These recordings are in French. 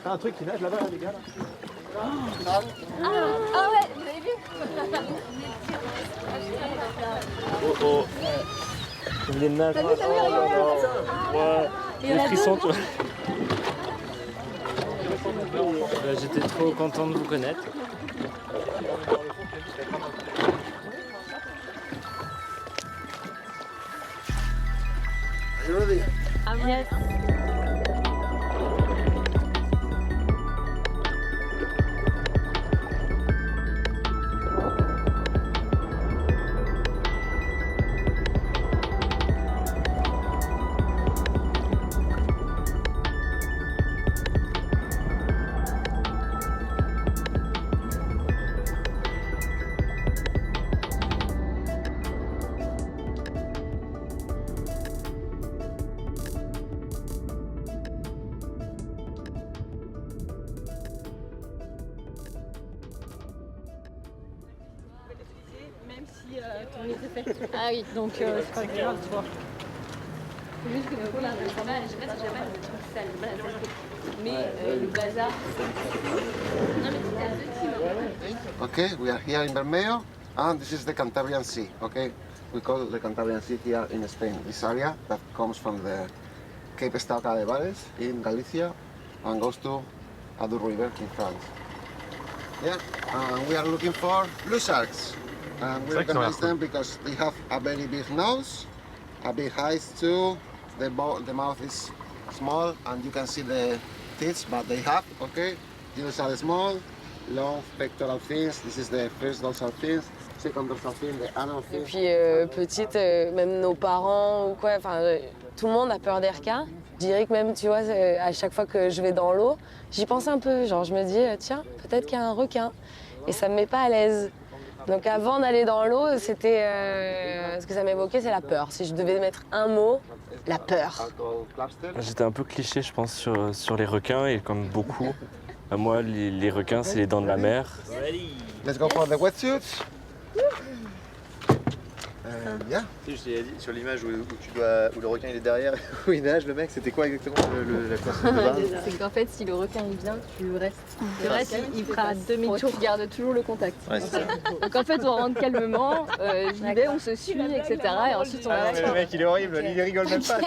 T'as un truc qui nage là-bas, les gars là. Ah ouais, vous avez vu? Oh. Je venais de nager. Ouais. Les frissons, tu vois. J'étais trop content de vous connaître. Are you ready? Yes. Même si ton nez était fait. Ah oui, donc c'est pas grave, tu vois. C'est juste que du coup là, ça va, je sais pas si j'ai mal le truc sale, mais le bazar. Non mais c'était à deux teams. Okay, we are here in Bermeo, and this is the Cantabrian Sea. Okay, we call the Cantabrian Sea here in Spain. This area that comes from the Cape Estaca de Bares in Galicia and goes to Adour River in France. Yeah, we are looking for blue sharks, and we recognize them because they have a very big nose, a big eyes too. The mouth is small, and you can see the teeth, but they have. Okay, these are small. Long pectoral fins, this is the first dorsal fins, second dorsal fin, the anal fin. Et puis petite, même nos parents ou quoi, enfin tout le monde a peur des requins. Je dirais que même, tu vois, à chaque fois que je vais dans l'eau, j'y pense un peu, genre je me dis tiens, peut-être qu'il y a un requin et ça me met pas à l'aise. Donc avant d'aller dans l'eau, c'était ce que ça m'évoquait, c'est la peur. Si je devais mettre un mot, la peur. J'étais un peu cliché, je pense, sur les requins et comme beaucoup. Moi, les requins, c'est les dents de la mer. Let's go for the wetsuits. Yeah. Tu sais, je t'ai dit sur l'image où le requin il est derrière, où il nage, le mec, c'était quoi exactement la consigne de base? C'est qu'en fait, si le requin il vient, tu restes. Le reste, il fera demi-tour. Tu gardes toujours le contact. Ouais, c'est ça. Donc en fait, on rentre calmement, j'y vais, on se suit, etc. Et ensuite, on va. Mais le mec, il est horrible, il rigole même pas.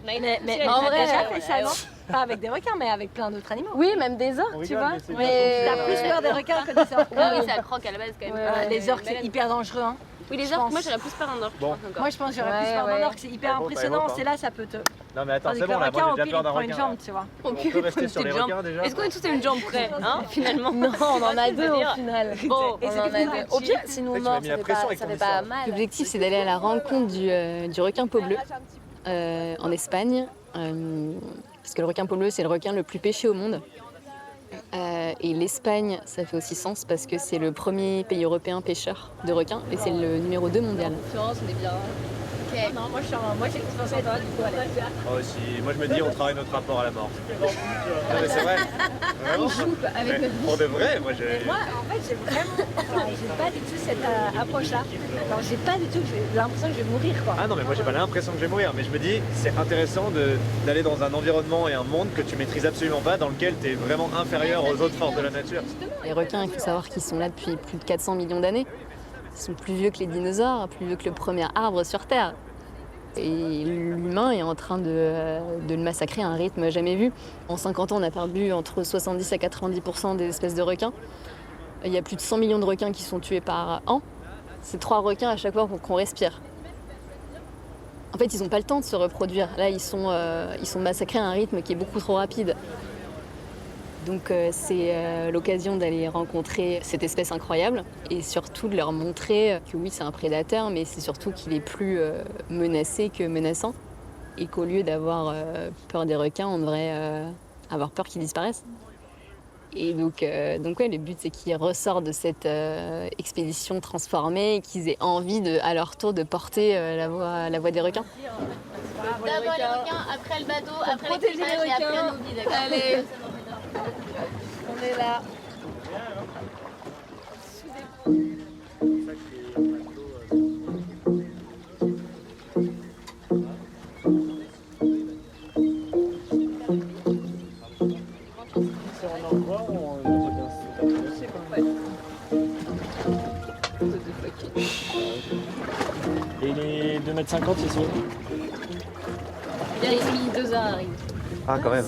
Mais en vrai, déjà fait ça, non? Pas avec des requins, mais avec plein d'autres animaux. Oui, même des orques, tu vois. Mais t'as plus peur des requins que des orques. Oui, c'est à croque à la base quand même. Les orques, c'est hyper dangereux. Hein. Oui, les orques, moi j'aurais plus peur d'un orque. Bon. Moi je pense que j'aurais plus peur d'un orque, c'est hyper impressionnant. C'est là, ça peut te. Non, mais attends, Tandis c'est que bon, le là, requin, moi au j'ai pire, déjà peur il d'un prend une requin. jambe, tu vois. On peut rester sur les requins déjà. Est-ce qu'on est tous à une jambe près, hein, finalement? Non, on en a deux au final. Bon, On en a deux. Au pire, si nous mord, ça fait pas mal. L'objectif, c'est d'aller à la rencontre du requin peau bleue en Espagne. Parce que le requin peau bleue, c'est le requin le plus pêché au monde. Et l'Espagne, ça fait aussi sens parce que c'est le premier pays européen pêcheur de requins et c'est le numéro 2 mondial. Florence, on est bien. Ok. Non, moi j'ai confiance en toi, du coup, allez. Moi aussi, moi je me dis, on travaille notre rapport à la mort. Non, mais c'est vrai. Vraiment. Avec notre Pour de vrai, moi j'ai. Moi, en fait, j'ai vraiment. J'ai pas du tout cette approche-là. Alors, j'ai pas du tout l'impression que je vais mourir, quoi. Ah non, mais moi j'ai pas l'impression que je vais mourir, mais je me dis, c'est intéressant d'aller dans un environnement et un monde que tu maîtrises absolument pas, dans lequel tu es vraiment inférieur aux autres forces de la nature. Les requins, il faut savoir qu'ils sont là depuis plus de 400 millions d'années. Ils sont plus vieux que les dinosaures, plus vieux que le premier arbre sur Terre. Et l'humain est en train de le massacrer à un rythme jamais vu. En 50 ans, on a perdu entre 70 à 90% des espèces de requins. Il y a plus de 100 millions de requins qui sont tués par an. C'est 3 requins à chaque fois qu'on respire. En fait, ils n'ont pas le temps de se reproduire. Là, ils sont massacrés à un rythme qui est beaucoup trop rapide. Donc c'est l'occasion d'aller rencontrer cette espèce incroyable et surtout de leur montrer que oui, c'est un prédateur, mais c'est surtout qu'il est plus menacé que menaçant et qu'au lieu d'avoir peur des requins, on devrait avoir peur qu'ils disparaissent. Et donc ouais, le but, c'est qu'ils ressortent de cette expédition transformée et qu'ils aient envie, à leur tour, de porter la voix des requins. D'abord les requins, après le bateau, après l'équipage et après nos vies, d'accord? Allez, on est là. 7h50 ils sont. Il y a ici 2 heures arrive. Ah, quand même.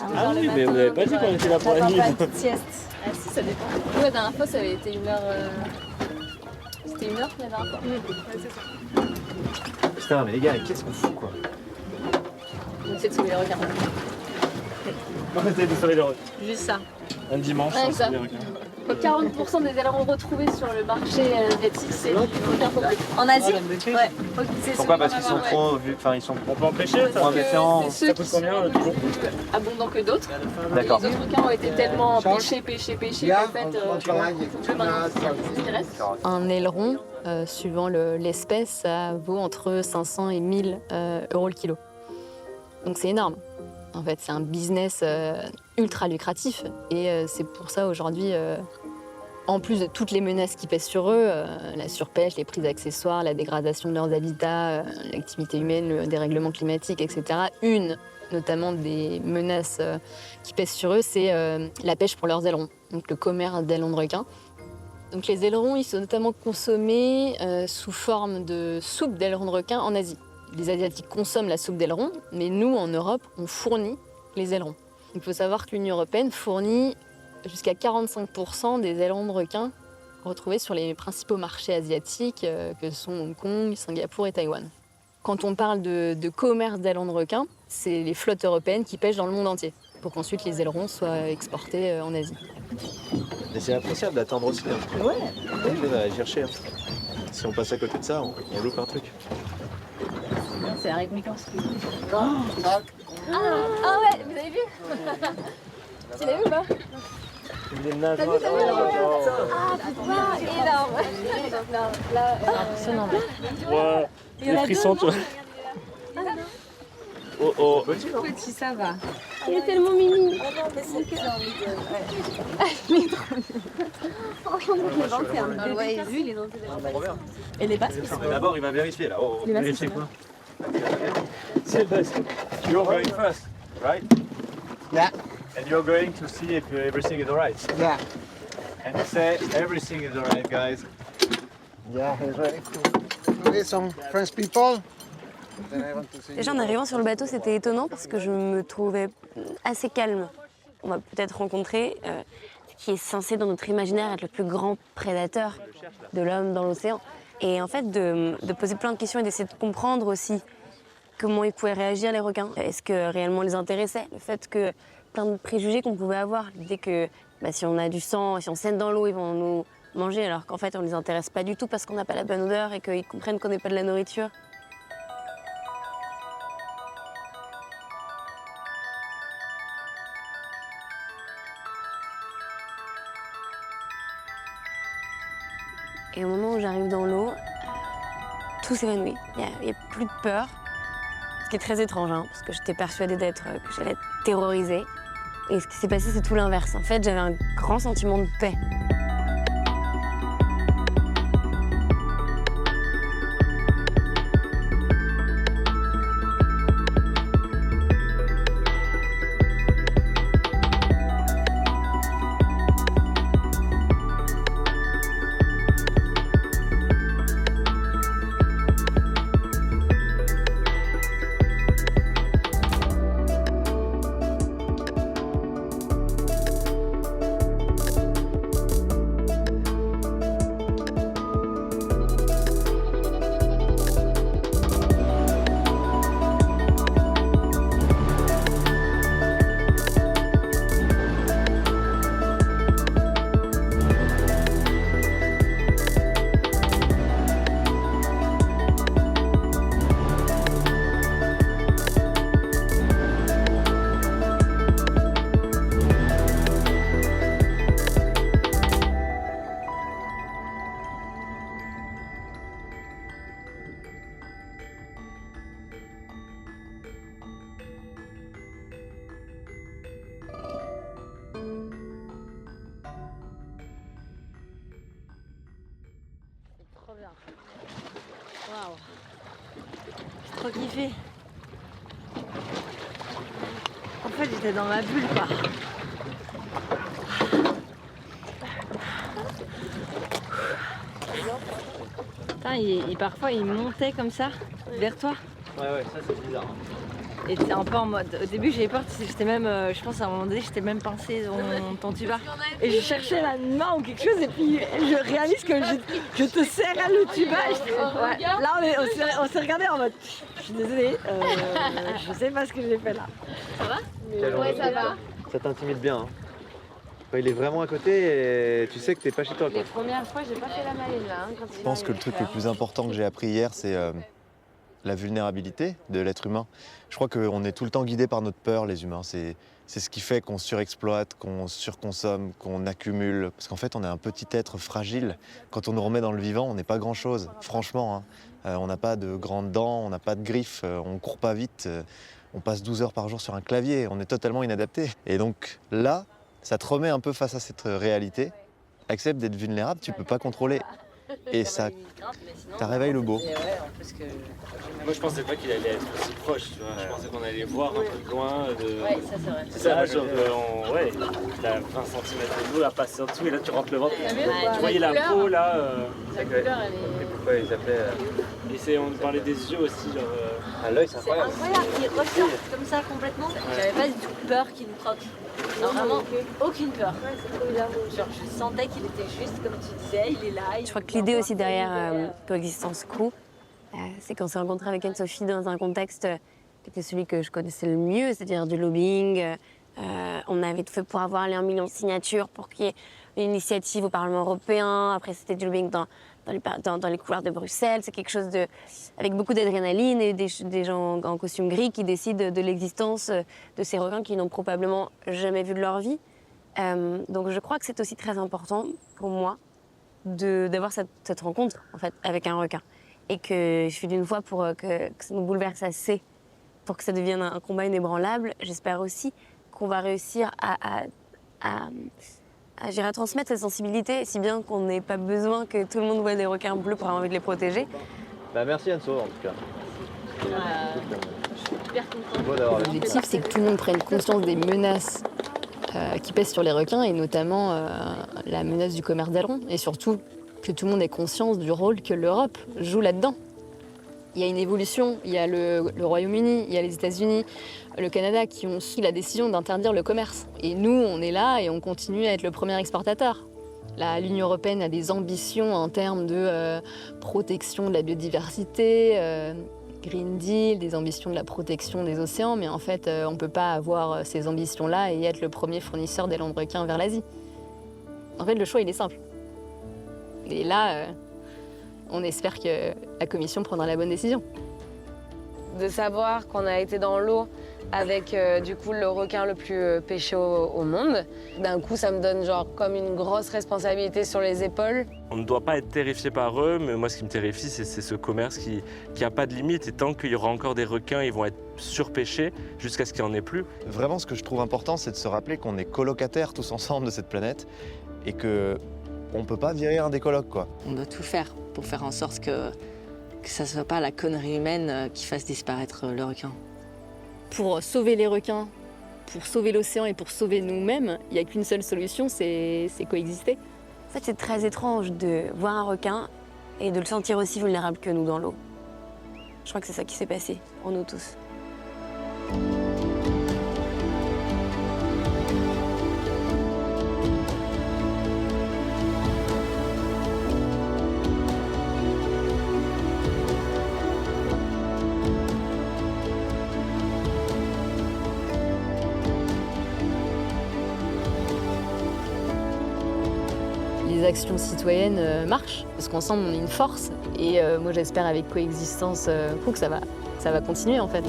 Ah oui, mais vous n'avez pas dit qu'on était là pour la nuit. sieste. Ah si, ça dépend. Nous, la dernière fois, ça avait été 1h. C'était 1h la dernière fois. Putain, mais les gars, qu'est-ce qu'on fout, quoi? On essaie de sauver les requins. On essaie de sauver les requins. Juste ça. Un dimanche, Ouais, on ça. se les requins. 40% des ailerons retrouvés sur le marché asiatique, c'est du requin populaire. En Asie? Ouais. Pourquoi? Parce qu'ils sont trop... Enfin, ils sont On peut en pêcher ça? trop indifférents. C'est ceux Ça qui coûte sont combien, le le kilo plus abondants que d'autres. D'accord. Les autres requins ont été tellement pêchés qu'en fait, c'est ce qui reste. Un aileron, suivant l'espèce, ça vaut entre 500 et 1000 euros le kilo. Donc c'est énorme. En fait, c'est un business ultra lucratif. Et c'est pour ça aujourd'hui, en plus de toutes les menaces qui pèsent sur eux, la surpêche, les prises accessoires, la dégradation de leurs habitats, l'activité humaine, le dérèglement climatique, etc. Une, notamment des menaces qui pèsent sur eux, c'est la pêche pour leurs ailerons, donc le commerce d'ailerons de requins. Donc les ailerons, ils sont notamment consommés sous forme de soupe d'ailerons de requin en Asie. Les Asiatiques consomment la soupe d'ailerons, mais nous, en Europe, on fournit les ailerons. Il faut savoir que l'Union européenne fournit jusqu'à 45% des ailerons de requins retrouvés sur les principaux marchés asiatiques, que sont Hong Kong, Singapour et Taïwan. Quand on parle de commerce d'ailerons de requins, c'est les flottes européennes qui pêchent dans le monde entier, pour qu'ensuite les ailerons soient exportés en Asie. Et c'est appréciable d'attendre aussi. Hein. Ouais. On va aller chercher. Hein. Si on passe à côté de ça, on loupe un truc. C'est la récompense. Ah ouais, vous avez vu? Tu l'as vu ou pas? Des nageoires. Ah putain, énorme. Là, impressionnant. Ouais, des frissons, tu vois. Oh oh. Petit, ça va. Il est tellement mimi. Et les basques, D'abord, il va vérifier là. Oh, Les vérifier quoi? C'est le best. You're going first, right? Yeah. And you're going to see if everything is alright. Yeah. And you say everything is alright, guys. Yeah, he's ready to meet some French people. Then I want to see Déjà en arrivant sur le bateau, c'était étonnant parce que je me trouvais assez calme. On va peut-être rencontrer ce qui est censé dans notre imaginaire être le plus grand prédateur de l'homme dans l'océan. Et en fait, de poser plein de questions et d'essayer de comprendre aussi comment ils pouvaient réagir les requins. Est-ce que réellement les intéressait? Le fait que plein de préjugés qu'on pouvait avoir, l'idée que si on a du sang, si on saigne dans l'eau, ils vont nous manger, alors qu'en fait on les intéresse pas du tout parce qu'on n'a pas la bonne odeur et qu'ils comprennent qu'on n'est pas de la nourriture. Et au moment où j'arrive dans l'eau, tout s'évanouit. Il n'y a plus de peur. Ce qui est très étrange, hein, parce que j'étais persuadée que j'allais être terrorisée. Et ce qui s'est passé, c'est tout l'inverse. En fait, j'avais un grand sentiment de paix. trop bien. Waouh. J'ai trop kiffé. En fait, j'étais dans ma bulle, quoi. Parfois il montait comme ça vers toi. Ouais, ça c'est bizarre. Et t'es un peu en mode. Au début j'avais peur, j'étais même. Je pense à un moment donné, j'étais même pincée dans ton tuba. Et je cherchais la main ou quelque chose et puis je réalise que je te serrais le tuba. Ouais. Là on s'est regardé en mode. Je suis désolée, je sais pas ce que j'ai fait là. Ça va? Ouais, ça va. Ça t'intimide bien. Hein. Il est vraiment à côté et tu sais que t'es pas chez toi. Quoi. Les premières fois, j'ai pas fait la maline là. Je pense que le truc le plus important que j'ai appris hier, c'est la vulnérabilité de l'être humain. Je crois qu'on est tout le temps guidé par notre peur, les humains. C'est ce qui fait qu'on surexploite, qu'on surconsomme, qu'on accumule. Parce qu'en fait, on est un petit être fragile. Quand on nous remet dans le vivant, on n'est pas grand-chose, franchement. Hein. On n'a pas de grandes dents, on n'a pas de griffes, on court pas vite. On passe 12 heures par jour sur un clavier, on est totalement inadapté. Et donc là, ça te remet un peu face à cette réalité. Accepte d'être vulnérable, tu peux pas contrôler. Et ça réveille le beau. Moi, je pensais pas qu'il allait être aussi proche, tu vois. Je pensais qu'on allait voir un truc loin de... Ouais, ça c'est vrai. C'est ça, genre, ouais, t'as 20 cm de l'eau à passer en dessous et là tu rentres le ventre. Tu voyais la peau là. La couleur elle est. Pourquoi ils appelaient Et on parlait des yeux aussi, genre. à l'œil, c'est C'est incroyable. incroyable, il ressort comme ça complètement. J'avais pas du tout peur qu'il nous croque. Non, vraiment, aucune peur. Genre, je sentais qu'il était juste, comme tu disais, il est là. Je crois que l'idée aussi derrière Coexistence Crew, c'est qu'on s'est rencontré avec Anne-Sophie dans un contexte qui était celui que je connaissais le mieux, c'est-à-dire du lobbying. On avait tout fait pour avoir les 1 million de signatures pour qu'il y ait une initiative au Parlement européen. Après, c'était du lobbying dans les couloirs de Bruxelles. C'est quelque chose avec beaucoup d'adrénaline et des gens en costume gris qui décident de l'existence de ces requins qui n'ont probablement jamais vu de leur vie. Donc je crois que c'est aussi très important pour moi d'avoir cette rencontre en fait, avec un requin. Et que je suis d'une foi pour que ça nous bouleverse assez, pour que ça devienne un combat inébranlable. J'espère aussi qu'on va réussir à transmettre cette sensibilité, si bien qu'on n'ait pas besoin que tout le monde voit des requins bleus pour avoir envie de les protéger. Bah merci Anso en tout cas. Je suis hyper contente. Beau d'avoir L'objectif, c'est que tout le monde prenne conscience des menaces qui pèsent sur les requins, et notamment la menace du commerce d'ailerons, et surtout que tout le monde ait conscience du rôle que l'Europe joue là-dedans. Il y a une évolution, il y a le Royaume-Uni, il y a les États-Unis, le Canada qui ont pris la décision d'interdire le commerce. Et nous, on est là et on continue à être le premier exportateur. L'Union européenne a des ambitions en termes de protection de la biodiversité, Green Deal, des ambitions de la protection des océans, mais en fait, on ne peut pas avoir ces ambitions-là et être le premier fournisseur d'ailerons de requins vers l'Asie. En fait, le choix, il est simple. Et là, on espère que la Commission prendra la bonne décision. De savoir qu'on a été dans l'eau avec du coup le requin le plus pêché au monde, d'un coup ça me donne genre comme une grosse responsabilité sur les épaules. On ne doit pas être terrifié par eux, mais moi ce qui me terrifie, c'est ce commerce qui n'a pas de limite. Et tant qu'il y aura encore des requins, ils vont être surpêchés jusqu'à ce qu'il n'y en ait plus. Vraiment, ce que je trouve important, c'est de se rappeler qu'on est colocataires tous ensemble de cette planète et qu'on ne peut pas virer un des colocs, quoi. On doit tout faire pour faire en sorte que ça ne soit pas la connerie humaine qui fasse disparaître le requin. Pour sauver les requins, pour sauver l'océan et pour sauver nous-mêmes, il n'y a qu'une seule solution, c'est coexister. En fait, c'est très étrange de voir un requin et de le sentir aussi vulnérable que nous dans l'eau. Je crois que c'est ça qui s'est passé en nous tous. Les actions citoyennes marchent, parce qu'ensemble on est une force. Et moi j'espère avec Coexistence Crew que ça va continuer en fait.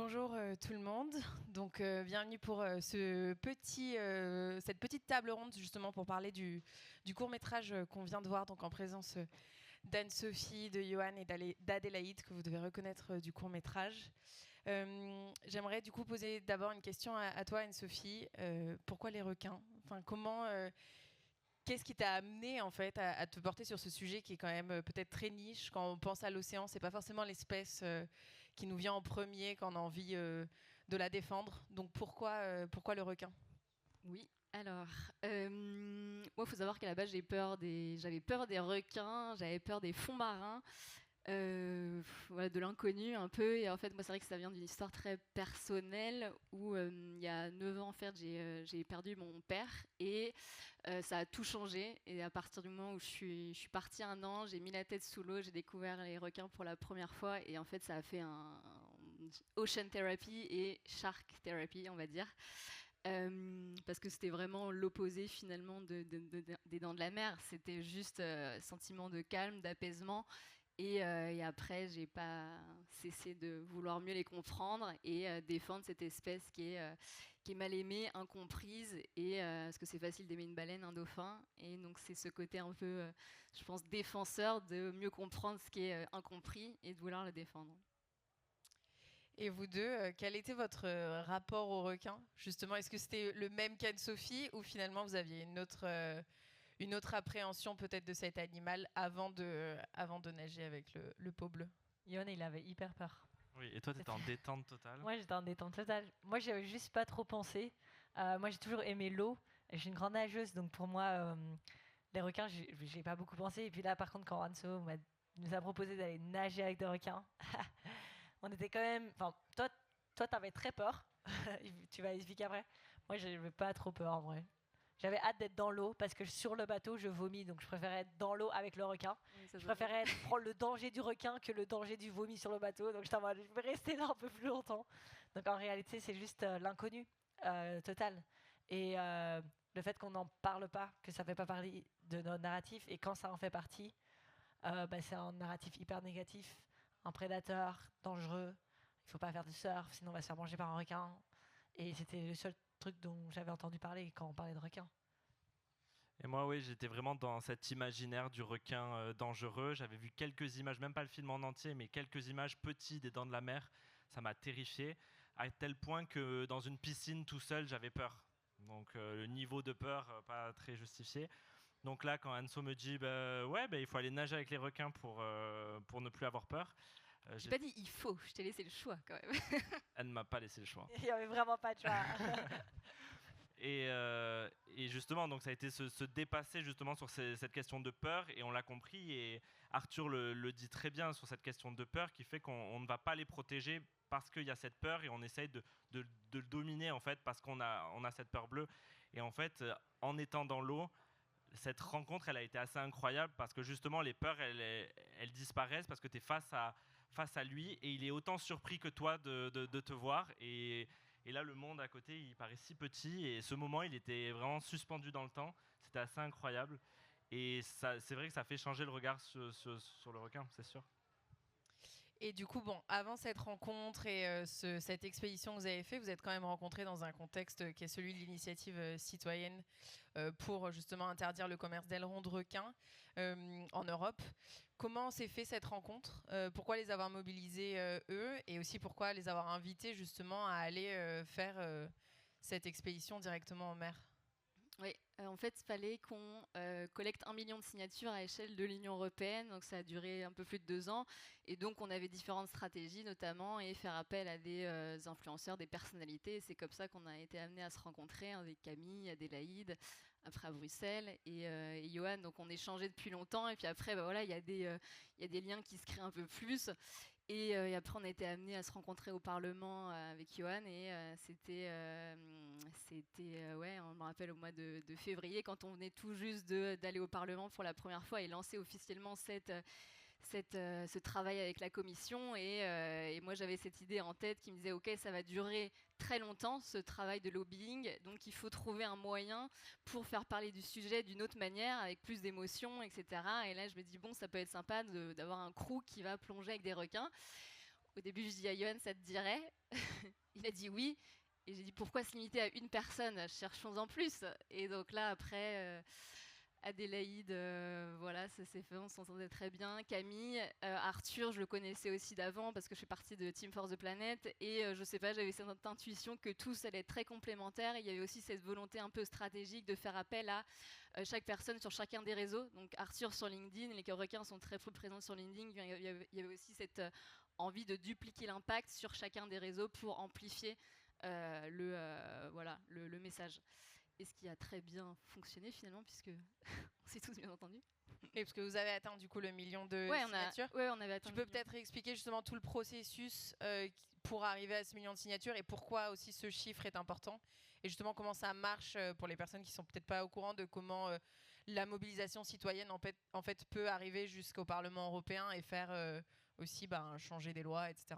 Bonjour tout le monde. Donc bienvenue pour cette petite table ronde justement pour parler du court-métrage qu'on vient de voir donc en présence d'Anne-Sophie, de Johan et d'Adélaïde que vous devez reconnaître du court-métrage. J'aimerais du coup poser d'abord une question à toi Anne-Sophie. Pourquoi les requins ? Enfin, qu'est-ce qui t'a amené en fait à te porter sur ce sujet qui est quand même peut-être très niche. Quand on pense à l'océan, c'est pas forcément l'espèce qui nous vient en premier quand on a envie de la défendre. Donc pourquoi le requin ? Oui, alors, moi, il faut savoir qu'à la base, j'avais peur des requins, j'avais peur des fonds marins. Voilà, de l'inconnu un peu, et en fait moi c'est vrai que ça vient d'une histoire très personnelle où il y a 9 ans en fait j'ai perdu mon père et ça a tout changé, et à partir du moment où je suis partie 1 an, j'ai mis la tête sous l'eau, j'ai découvert les requins pour la première fois, et en fait ça a fait un ocean therapy et shark therapy on va dire. Parce que c'était vraiment l'opposé finalement des dents de la mer, c'était juste sentiment de calme, d'apaisement. Et après, j'ai pas cessé de vouloir mieux les comprendre et défendre cette espèce qui est mal aimée, incomprise, et parce que c'est facile d'aimer une baleine, un dauphin, et donc c'est ce côté un peu, je pense, défenseur de mieux comprendre ce qui est incompris et de vouloir le défendre. Et vous deux, quel était votre rapport au requin ? Justement, est-ce que c'était le même qu'Anne-Sophie ou finalement vous aviez une autre appréhension peut-être de cet animal avant de nager avec le pot bleu ? Yoann, il avait hyper peur. Oui, et toi, tu étais en détente totale ? Moi, j'étais en détente totale. Moi, j'avais juste pas trop pensé. Moi, j'ai toujours aimé l'eau. Je suis une grande nageuse, donc pour moi, les requins, j'ai pas beaucoup pensé. Et puis là, par contre, quand Ranso nous a proposé d'aller nager avec des requins, on était quand même... Enfin, toi, t'avais très peur. Tu vas expliquer après. Moi, j'avais pas trop peur, en vrai. J'avais hâte d'être dans l'eau parce que sur le bateau, je vomis. Donc, je préférais être dans l'eau avec le requin. Je préférais prendre le danger du requin que le danger du vomi sur le bateau. Donc, je vais rester là un peu plus longtemps. Donc, en réalité, c'est juste l'inconnu total. Et le fait qu'on n'en parle pas, que ça ne fait pas partie de notre narratif. Et quand ça en fait partie, c'est un narratif hyper négatif. Un prédateur dangereux. Il ne faut pas faire de surf, sinon on va se faire manger par un requin. Et c'était le seul truc dont j'avais entendu parler quand on parlait de requins. Et moi, oui, j'étais vraiment dans cet imaginaire du requin dangereux. J'avais vu quelques images, même pas le film en entier, mais quelques images petites des dents de la mer. Ça m'a terrifié, à tel point que dans une piscine tout seul, j'avais peur. Donc le niveau de peur, pas très justifié. Donc là, quand Anso me dit il faut aller nager avec les requins pour ne plus avoir peur. J'ai pas dit il faut, je t'ai laissé le choix quand même. Elle ne m'a pas laissé le choix. Il n'y avait vraiment pas de choix. Et justement, donc ça a été se dépasser justement sur cette question de peur, et on l'a compris, et Arthur le dit très bien sur cette question de peur qui fait qu'on ne va pas les protéger parce qu'il y a cette peur, et on essaye de le dominer en fait parce qu'on a cette peur bleue. Et en fait, en étant dans l'eau, cette rencontre, elle a été assez incroyable parce que justement les peurs, elles disparaissent parce que tu es face à lui, et il est autant surpris que toi de te voir, et là le monde à côté il paraît si petit, et ce moment il était vraiment suspendu dans le temps, c'était assez incroyable, et c'est vrai que ça fait changer le regard sur le requin, c'est sûr. Et du coup, avant cette rencontre et cette expédition que vous avez fait, vous êtes quand même rencontrés dans un contexte qui est celui de l'initiative citoyenne pour justement interdire le commerce d'ailerons de requins en Europe. Comment s'est fait cette rencontre ? Pourquoi les avoir mobilisés eux ? Et aussi pourquoi les avoir invités justement à aller faire cette expédition directement en mer ? Oui, en fait, il fallait qu'on collecte 1 million de signatures à l'échelle de l'Union européenne, donc ça a duré un peu plus de 2 ans, et donc on avait différentes stratégies notamment, et faire appel à des influenceurs, des personnalités, et c'est comme ça qu'on a été amenés à se rencontrer avec Camille, Adélaïde, après à Bruxelles, et Johan, donc on échangeait depuis longtemps, et puis après, il y a des liens qui se créent un peu plus. Et après, on a été amenés à se rencontrer au Parlement avec Johan, et c'était, on me rappelle, au mois de février, quand on venait tout juste d'aller au Parlement pour la première fois et lancer officiellement ce travail avec la Commission. Et moi, j'avais cette idée en tête qui me disait, OK, ça va durer très longtemps, ce travail de lobbying, donc il faut trouver un moyen pour faire parler du sujet d'une autre manière, avec plus d'émotion, etc. Et là, je me dis, ça peut être sympa d'avoir un crew qui va plonger avec des requins. Au début, je dis à Johan, ça te dirait ? Il a dit oui. Et j'ai dit pourquoi se limiter à une personne? Cherchons-en plus. Et donc là, après, Adélaïde, voilà, ça s'est fait, on s'entendait très bien. Camille, Arthur, je le connaissais aussi d'avant parce que je fais partie de Team For the Planet. Et je sais pas, j'avais cette intuition que tous allaient être très complémentaires. Il y avait aussi cette volonté un peu stratégique de faire appel à chaque personne sur chacun des réseaux. Donc Arthur sur LinkedIn, les requins sont très présents sur LinkedIn. Il y avait aussi cette envie de dupliquer l'impact sur chacun des réseaux pour amplifier le message. Et ce qui a très bien fonctionné finalement, puisque on s'est tous bien entendus. Et parce que vous avez atteint du coup le million de signatures. On avait atteint. Tu peux peut-être expliquer justement tout le processus pour arriver à ce million de signatures et pourquoi aussi ce chiffre est important et justement comment ça marche pour les personnes qui sont peut-être pas au courant de comment la mobilisation citoyenne en fait peut arriver jusqu'au Parlement européen et faire aussi changer des lois, etc.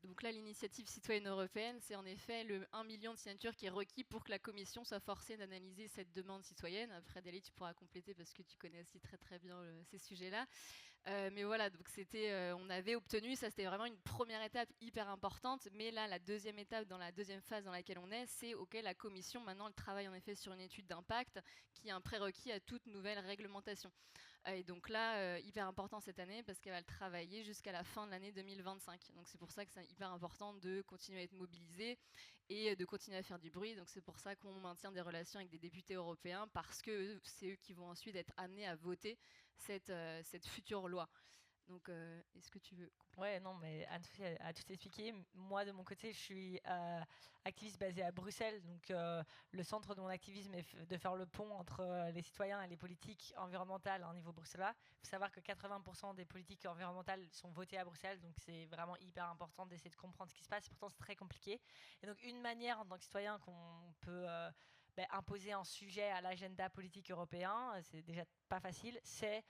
Donc là, l'initiative citoyenne européenne, c'est en effet le 1 million de signatures qui est requis pour que la Commission soit forcée d'analyser cette demande citoyenne. Après, Dali, tu pourras compléter parce que tu connais aussi très très bien ces sujets-là. Mais voilà, donc on avait obtenu, ça c'était vraiment une première étape hyper importante. Mais là, la deuxième étape, dans la deuxième phase dans laquelle on est, c'est OK, la Commission maintenant elle travaille en effet sur une étude d'impact qui est un prérequis à toute nouvelle réglementation. Et donc là, hyper important cette année parce qu'elle va le travailler jusqu'à la fin de l'année 2025. Donc c'est pour ça que c'est hyper important de continuer à être mobilisé et de continuer à faire du bruit. Donc c'est pour ça qu'on maintient des relations avec des députés européens parce que c'est eux qui vont ensuite être amenés à voter cette future loi. Donc, est-ce que tu veux... Ouais, non, mais Anne-Sophie a tout expliqué. Moi, de mon côté, je suis activiste basée à Bruxelles. Donc, le centre de mon activisme est de faire le pont entre les citoyens et les politiques environnementales au niveau bruxellois. Il faut savoir que 80% des politiques environnementales sont votées à Bruxelles. Donc, c'est vraiment hyper important d'essayer de comprendre ce qui se passe. Pourtant, c'est très compliqué. Et donc, une manière en tant que citoyen qu'on peut... imposer un sujet à l'agenda politique européen, c'est déjà pas facile, c'est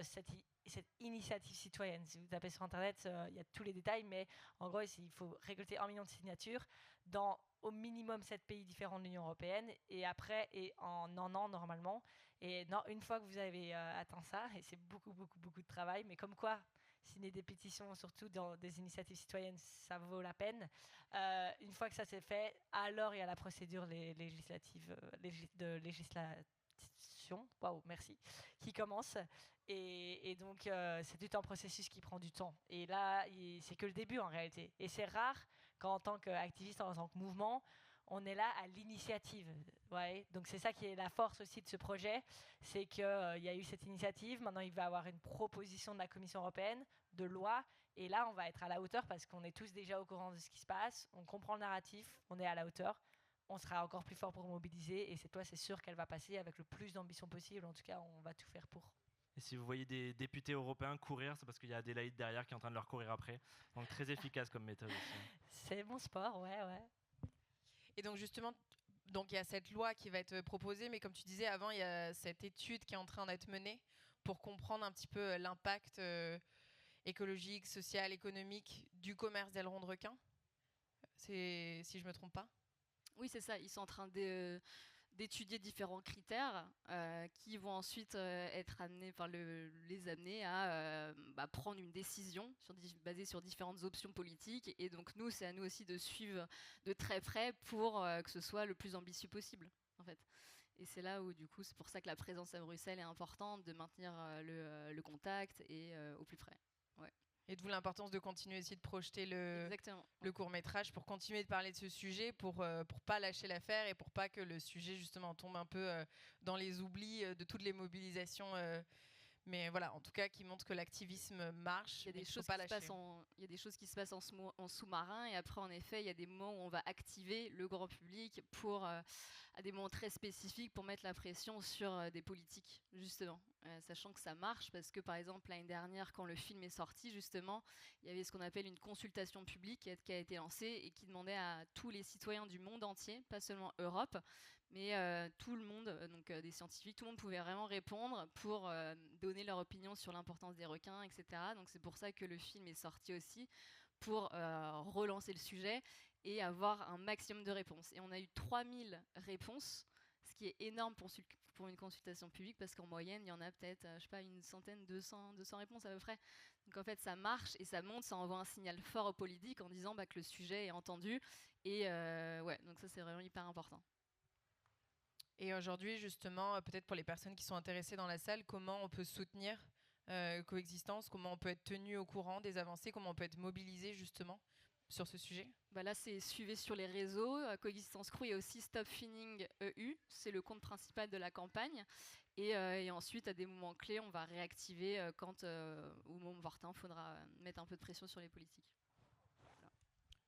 cette initiative citoyenne. Si vous tapez sur Internet, il y a tous les détails, mais en gros, il faut récolter 1 million de signatures dans au minimum 7 pays différents de l'Union européenne, et après, et en un an normalement. Et non, une fois que vous avez atteint ça, et c'est beaucoup de travail, mais comme quoi, signer des pétitions, surtout dans des initiatives citoyennes, ça vaut la peine. Une fois que ça s'est fait, alors il y a la procédure législative de législation, waouh, merci, qui commence. Et donc, c'est tout un processus qui prend du temps. Et là, c'est que le début en réalité. Et c'est rare quand, en tant qu'activiste, en tant que mouvement, on est là à l'initiative. Ouais. Donc c'est ça qui est la force aussi de ce projet, c'est qu'il y a eu cette initiative, maintenant il va y avoir une proposition de la Commission européenne, de loi, et là on va être à la hauteur parce qu'on est tous déjà au courant de ce qui se passe, on comprend le narratif, on est à la hauteur, on sera encore plus fort pour mobiliser, et c'est sûr qu'elle va passer avec le plus d'ambition possible, en tout cas on va tout faire pour. Et si vous voyez des députés européens courir, c'est parce qu'il y a Adélaïde derrière qui est en train de leur courir après. Donc très efficace comme méthode aussi. C'est mon sport, ouais. Et donc justement, il y a cette loi qui va être proposée, mais comme tu disais avant, il y a cette étude qui est en train d'être menée pour comprendre un petit peu l'impact écologique, social, économique du commerce d'ailerons de requins. Si je ne me trompe pas. Oui, c'est ça. Ils sont en train d'étudier différents critères qui vont ensuite être amenés, les amener à prendre une décision basée sur différentes options politiques. Et donc nous, c'est à nous aussi de suivre de très près pour que ce soit le plus ambitieux possible, en fait. Et c'est là où, du coup, c'est pour ça que la présence à Bruxelles est importante, de maintenir le contact et au plus près. Ouais. Et d'où l'importance de continuer aussi de projeter le court-métrage pour continuer de parler de ce sujet, pour pas lâcher l'affaire et pour pas que le sujet justement tombe un peu dans les oublis de toutes les mobilisations. Mais voilà, en tout cas, qui montre que l'activisme marche. Il y a des choses qui se passent en sous-marin, et après, en effet, il y a des moments où on va activer le grand public à des moments très spécifiques pour mettre la pression sur des politiques, justement. Sachant que ça marche parce que, par exemple, l'année dernière, quand le film est sorti, justement, il y avait ce qu'on appelle une consultation publique qui a été lancée et qui demandait à tous les citoyens du monde entier, pas seulement Europe, mais tout le monde, donc des scientifiques, tout le monde pouvait vraiment répondre pour donner leur opinion sur l'importance des requins, etc. Donc c'est pour ça que le film est sorti aussi, pour relancer le sujet et avoir un maximum de réponses. Et on a eu 3000 réponses, ce qui est énorme pour une consultation publique parce qu'en moyenne, il y en a peut-être, je sais pas, une centaine, 200 réponses à peu près. Donc en fait, ça marche et ça monte, ça envoie un signal fort aux politiques en disant que le sujet est entendu. Et ouais, donc ça, c'est vraiment hyper important. Et aujourd'hui, justement, peut-être pour les personnes qui sont intéressées dans la salle, comment on peut soutenir Coexistence, comment on peut être tenu au courant des avancées, comment on peut être mobilisé justement sur ce sujet? Là, c'est suivez sur les réseaux. Coexistence Crew, il y a aussi Stop Finning EU, c'est le compte principal de la campagne. Et ensuite, à des moments clés, on va réactiver quand, au moment opportun, il faudra mettre un peu de pression sur les politiques. Voilà.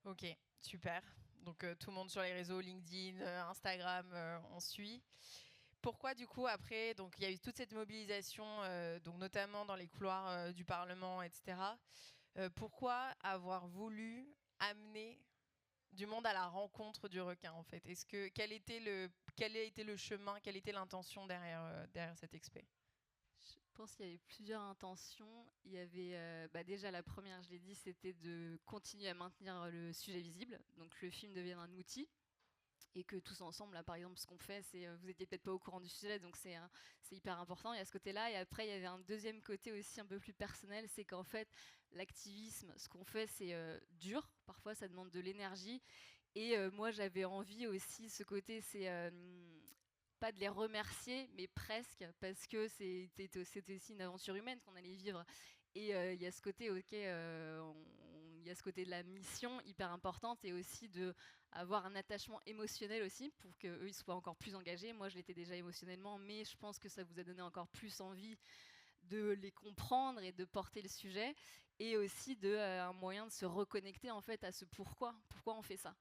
Ok, super. Donc tout le monde sur les réseaux, LinkedIn, Instagram, on suit. Pourquoi du coup après, donc il y a eu toute cette mobilisation, donc notamment dans les couloirs du Parlement, etc. Pourquoi avoir voulu amener du monde à la rencontre du requin en fait? Quel a été le chemin, quelle était l'intention derrière cet expé? Je pense qu'il y avait plusieurs intentions. Il y avait déjà la première, je l'ai dit, c'était de continuer à maintenir le sujet visible. Donc le film devienne un outil. Et que tous ensemble, là, par exemple, ce qu'on fait, c'est vous étiez peut-être pas au courant du sujet, donc c'est hyper important. Il y a ce côté-là, et après il y avait un deuxième côté aussi un peu plus personnel, c'est qu'en fait l'activisme, ce qu'on fait, c'est dur. Parfois, ça demande de l'énergie. Et moi, j'avais envie aussi, ce côté, c'est pas de les remercier, mais presque, parce que c'était aussi une aventure humaine qu'on allait vivre. Et il y a ce côté, il y a ce côté de la mission hyper importante et aussi d'avoir un attachement émotionnel aussi pour qu'eux ils soient encore plus engagés. Moi, je l'étais déjà émotionnellement, mais je pense que ça vous a donné encore plus envie de les comprendre et de porter le sujet. Et aussi un moyen de se reconnecter en fait à ce pourquoi on fait ça.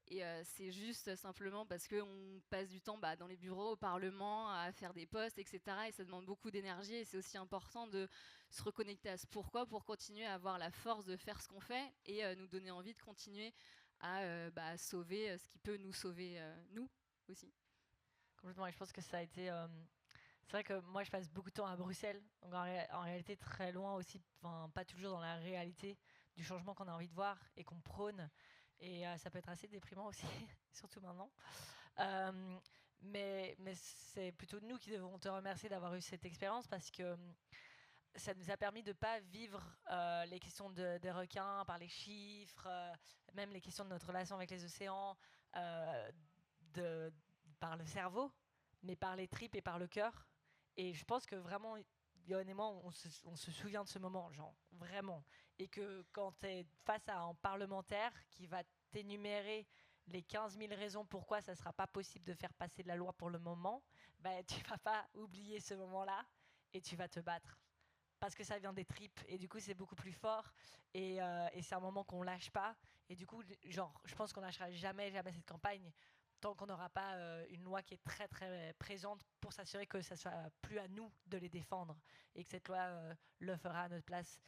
Et c'est juste simplement parce qu'on passe du temps dans les bureaux, au Parlement, à faire des posts, etc. Et ça demande beaucoup d'énergie. Et c'est aussi important de se reconnecter à ce pourquoi pour continuer à avoir la force de faire ce qu'on fait et nous donner envie de continuer à sauver ce qui peut nous sauver, nous aussi. Complètement. Et je pense que ça a été... C'est vrai que moi, je passe beaucoup de temps à Bruxelles. Donc en réalité, très loin aussi, pas toujours dans la réalité du changement qu'on a envie de voir et qu'on prône. Et ça peut être assez déprimant aussi, surtout maintenant. Mais c'est plutôt nous qui devons te remercier d'avoir eu cette expérience parce que ça nous a permis de ne pas vivre les questions des requins par les chiffres, même les questions de notre relation avec les océans, par le cerveau, mais par les tripes et par le cœur. Et je pense que vraiment, honnêtement, on se souvient de ce moment, genre, vraiment. Et que quand tu es face à un parlementaire qui va t'énumérer les 15 000 raisons pourquoi ça ne sera pas possible de faire passer la loi pour le moment, tu ne vas pas oublier ce moment-là et tu vas te battre. Parce que ça vient des tripes et du coup c'est beaucoup plus fort et c'est un moment qu'on lâche pas. Et du coup, genre, je pense qu'on lâchera jamais cette campagne tant qu'on n'aura pas une loi qui est très très présente pour s'assurer que ça soit plus à nous de les défendre et que cette loi le fera à notre place.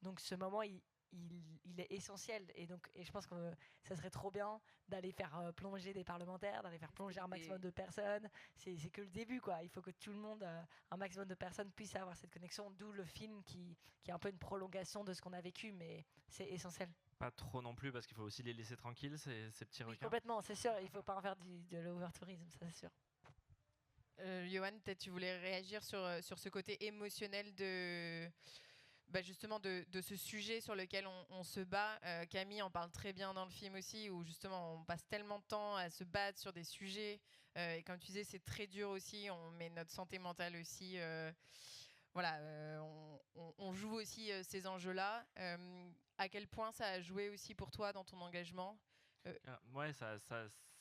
Donc ce moment, il est essentiel et je pense que ça serait trop bien d'aller faire plonger des parlementaires, d'aller faire plonger un maximum de personnes. C'est que le début, quoi. Il faut que tout le monde, un maximum de personnes puissent avoir cette connexion, d'où le film qui est un peu une prolongation de ce qu'on a vécu, mais c'est essentiel. Pas trop non plus, parce qu'il faut aussi les laisser tranquilles, ces petits requins. Complètement, c'est sûr, il ne faut pas en faire de l'overtourisme, ça c'est sûr. Johan, peut-être tu voulais réagir sur ce côté émotionnel justement de ce sujet sur lequel on se bat. Camille en parle très bien dans le film aussi, où justement on passe tellement de temps à se battre sur des sujets, et comme tu disais, c'est très dur aussi, on met notre santé mentale aussi, on joue aussi ces enjeux-là. À quel point ça a joué aussi pour toi dans ton engagement? Ouais, ça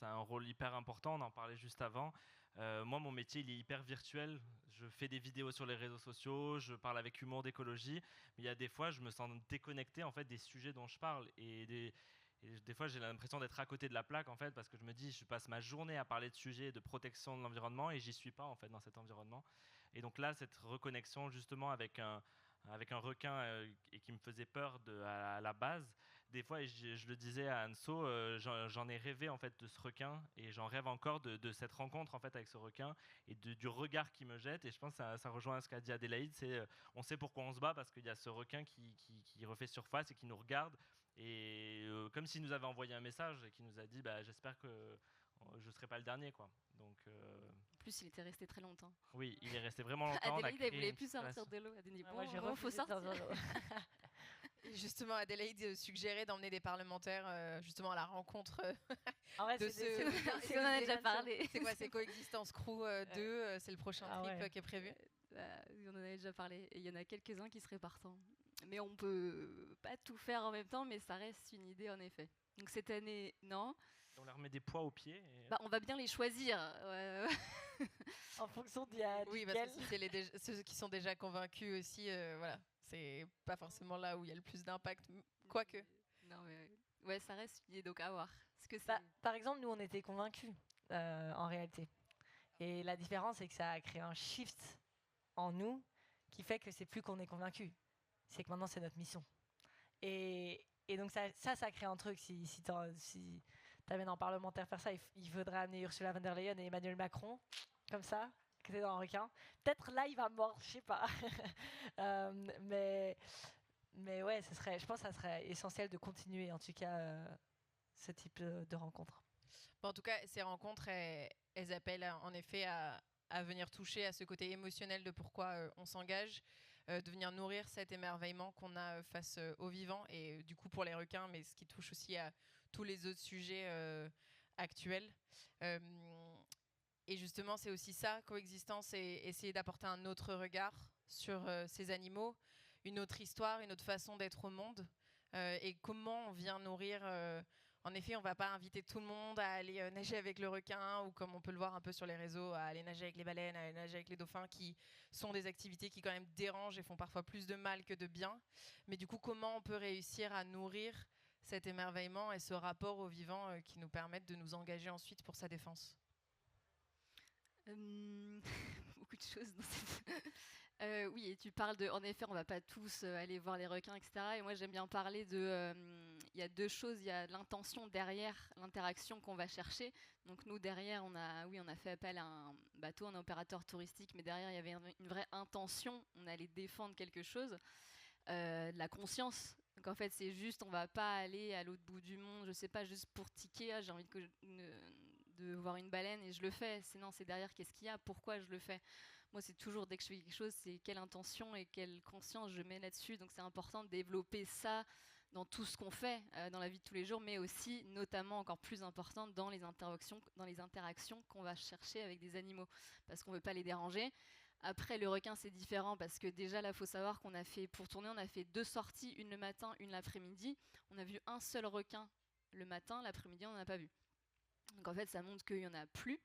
a un rôle hyper important, on en parlait juste avant. Moi, mon métier, il est hyper virtuel. Je fais des vidéos sur les réseaux sociaux, je parle avec humour d'écologie, mais il y a des fois, je me sens déconnecté en fait, des sujets dont je parle. Et des fois, j'ai l'impression d'être à côté de la plaque, en fait, parce que je me dis, je passe ma journée à parler de sujets de protection de l'environnement et j'y suis pas, en fait, dans cet environnement. Et donc là, cette reconnexion, justement, avec un requin et qui me faisait peur à la base. Des fois, et je le disais à Anso, j'en ai rêvé en fait de ce requin et j'en rêve encore de cette rencontre en fait avec ce requin et du regard qui me jette. Et je pense que ça rejoint ce qu'a dit Adélaïde, c'est on sait pourquoi on se bat parce qu'il y a ce requin qui refait surface et qui nous regarde et comme s'il nous avait envoyé un message et qui nous a dit j'espère que je serai pas le dernier, quoi. Donc, En plus, il était resté très longtemps. oui, il est resté vraiment longtemps. Adélaïde, elle voulait plus sortir de l'eau. Elle dit, Moi, j'ai bon, faut sortir. Et justement, Adélaïde suggérait d'emmener des parlementaires justement à la rencontre En vrai, de on en a déjà parlé. C'est quoi, c'est Coexistence Crew 2, c'est le prochain trip qui est prévu. Oui, on en avait déjà parlé. Et il y en a quelques-uns qui seraient partants. Mais on peut pas tout faire en même temps, mais ça reste une idée en effet. Donc cette année, non. On leur met des poids aux pieds. Et... Bah, on va bien les choisir. En fonction Oui, parce que si c'est ceux qui sont déjà convaincus aussi, voilà. C'est pas forcément là où il y a le plus d'impact, quoique. Non, mais ouais, ça reste une idée, donc à voir. Parce que par exemple, nous, on était convaincus, en réalité. Et la différence, c'est que ça a créé un shift en nous qui fait que c'est plus qu'on est convaincus. C'est que maintenant, c'est notre mission. Et donc, ça crée un truc. Si t'amènes un parlementaire faire ça, il faudrait amener Ursula von der Leyen et Emmanuel Macron, comme ça, qui étaient dans un requin. Peut-être là, il va mordre, je sais pas. Mais ouais, je pense que ça serait essentiel de continuer, en tout cas, ce type de rencontres. Bon, en tout cas, ces rencontres, elles appellent en effet à venir toucher à ce côté émotionnel de pourquoi on s'engage, de venir nourrir cet émerveillement qu'on a face aux vivants, et du coup pour les requins, mais ce qui touche aussi à tous les autres sujets actuels. Et justement, c'est aussi ça, Coexistence, et essayer d'apporter un autre regard sur ces animaux, une autre histoire, une autre façon d'être au monde, et comment on vient nourrir... En effet, on ne va pas inviter tout le monde à aller nager avec le requin, ou comme on peut le voir un peu sur les réseaux, à aller nager avec les baleines, à aller nager avec les dauphins, qui sont des activités qui quand même dérangent et font parfois plus de mal que de bien. Mais du coup, comment on peut réussir à nourrir cet émerveillement et ce rapport au vivant qui nous permettent de nous engager ensuite pour sa défense? Beaucoup de choses dans cette... oui, et tu parles de... En effet, on ne va pas tous aller voir les requins, etc. Et moi, j'aime bien parler de... Il y a deux choses. Il y a l'intention derrière l'interaction qu'on va chercher. Donc nous, derrière, on a fait appel à un bateau, un opérateur touristique, mais derrière, il y avait une vraie intention. On allait défendre quelque chose. De la conscience. Donc en fait, c'est juste, on ne va pas aller à l'autre bout du monde, je ne sais pas, juste pour tiquer, ah, j'ai envie de voir une baleine et je le fais. C'est derrière, qu'est-ce qu'il y a, pourquoi je le fais. Moi, c'est toujours, dès que je fais quelque chose, c'est quelle intention et quelle conscience je mets là-dessus. Donc c'est important de développer ça dans tout ce qu'on fait dans la vie de tous les jours, mais aussi, notamment encore plus important, dans les interactions qu'on va chercher avec des animaux, parce qu'on ne veut pas les déranger. Après, le requin, c'est différent parce que déjà, là, il faut savoir qu'on a fait, pour tourner, on a fait 2 sorties, une le matin, une l'après-midi. On a vu un seul requin le matin, l'après-midi, on n'en a pas vu. Donc en fait, ça montre qu'il n'y en a plus.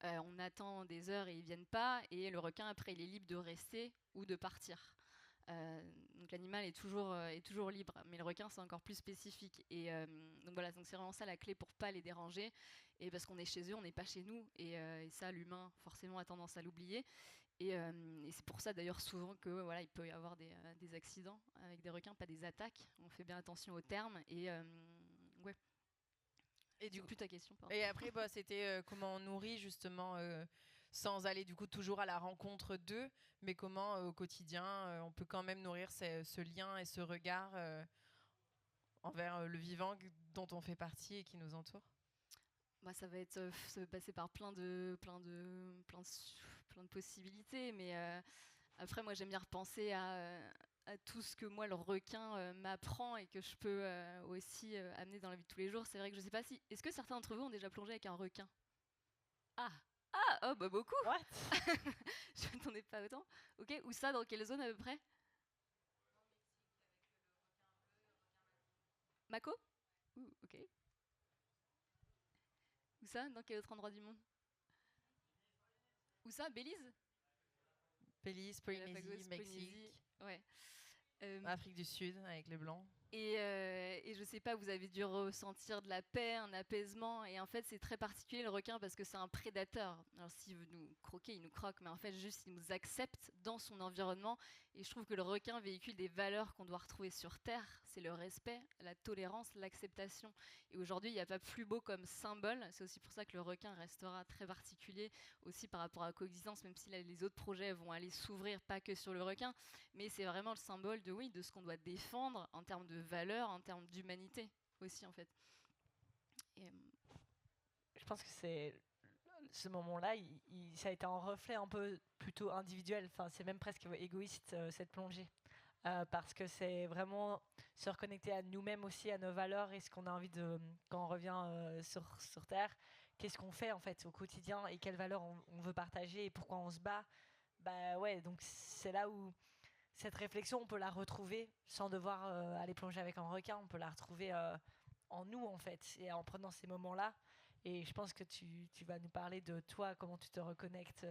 On attend des heures et ils ne viennent pas. Et le requin, après, il est libre de rester ou de partir. Donc l'animal est toujours libre, mais le requin c'est encore plus spécifique. Et donc voilà, donc c'est vraiment ça la clé pour pas les déranger. Et parce qu'on est chez eux, on n'est pas chez nous. Et ça, l'humain forcément a tendance à l'oublier. Et c'est pour ça d'ailleurs souvent que voilà, il peut y avoir des accidents avec des requins, pas des attaques. On fait bien attention aux termes. Et ouais. Et du coup, plus ta question. Pardon. Et après, c'était comment on nourrit justement, sans aller du coup toujours à la rencontre d'eux, mais comment au quotidien on peut quand même nourrir ce lien et ce regard envers le vivant dont on fait partie et qui nous entoure. Bah, ça va passer par plein de possibilités, mais après moi j'aime bien repenser à tout ce que moi le requin m'apprend et que je peux aussi amener dans la vie de tous les jours. C'est vrai que je sais pas si... Est-ce que certains d'entre vous ont déjà plongé avec un requin? Oh bah beaucoup. What? Je m'attendais pas autant. Ok, où ça, dans quelle zone à peu près? Mako? Ok. Où ça? Dans quel autre endroit du monde? Où ça? Belize? Belize, Polynésie, Mexique. Ouais. Afrique du Sud avec les Blancs. Et je sais pas, vous avez dû ressentir de la paix, un apaisement. Et en fait, c'est très particulier le requin parce que c'est un prédateur. Alors s'il veut nous croquer, il nous croque. Mais en fait, juste, il nous accepte dans son environnement. Et je trouve que le requin véhicule des valeurs qu'on doit retrouver sur Terre. C'est le respect, la tolérance, l'acceptation. Et aujourd'hui, il n'y a pas plus beau comme symbole. C'est aussi pour ça que le requin restera très particulier aussi par rapport à la coexistence, même si là, les autres projets vont aller s'ouvrir, pas que sur le requin. Mais c'est vraiment le symbole de ce qu'on doit défendre en termes de valeurs, en termes d'humanité aussi en fait. Et, je pense que ce moment-là, ça a été un reflet un peu plutôt individuel. Enfin, c'est même presque égoïste cette plongée. Parce que c'est vraiment se reconnecter à nous-mêmes aussi, à nos valeurs et ce qu'on a envie de, quand on revient sur Terre, qu'est-ce qu'on fait en fait au quotidien et quelles valeurs on veut partager et pourquoi on se bat. Bah ouais, donc c'est là où cette réflexion, on peut la retrouver sans devoir aller plonger avec un requin, on peut la retrouver en nous en fait et en prenant ces moments-là. Et je pense que tu vas nous parler de toi, comment tu te reconnectes